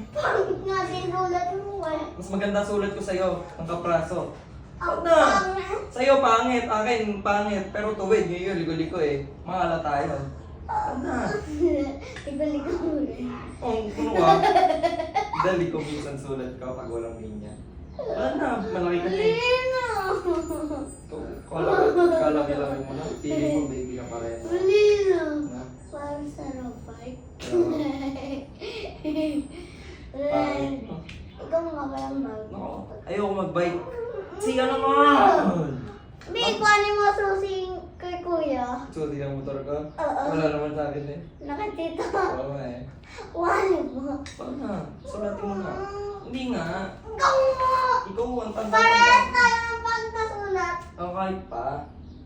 Pangit nga sinulat mo eh. Mas maganda sulat ko sa'yo, ang kapraso. Ang Ano? pangit. Sa'yo pangit, akin pangit. Pero tuwid, yun, ligo-ligo eh. Mahala tayo. Ano? Igulik mo eh. Ang ano ka? Dali ko minsan sulat ko pag walang linya. Ano? Malaki ka eh. Lino! Kalaki-laki mo na. Pili mo, baby ka pa rin. Lino! Na? Parang sa robot. Pangit mo. Ikaw nga ba yung bag? Nako, ayoko mag-bite. Siya naman! May kuhanin mo susing kay kuya. Suti ng motor ko? Oo. Wala naman sa akin eh. Nakatito. Oo nga eh. Kuhanin mo. Paano na? Sulatin mo na. Hindi nga. Ikaw mo! Ikaw ang tanda Parehas tayo ng pagkasulat. O kahit pa.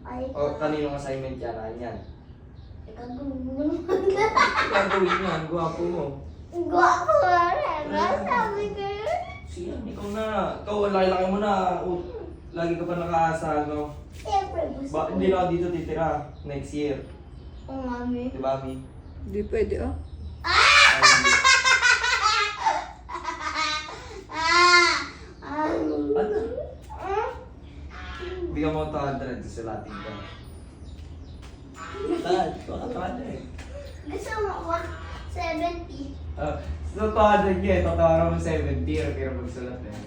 Ay, O kaninong assignment yan? Yan. ikaw gumawa. Gagawin yan. Gwapo mo. Gwapo rin. Sabi ko yun. Siya, ikaw na. Ikaw, ang laki-laki mo na. Lagi ka pa nakaasa, no? Siyempre gusto ko. Hindi na ako dito titira. Next year. Oh, mami. Di ba, Mi? Hindi pwede, oh. Ay, hindi. Ano? Bigyan mo 200 sa Latin ka. Tad, baka paano eh. Gusto mo ko 70. So 200 niya, tatawaran mo 70, pero magsulat eh.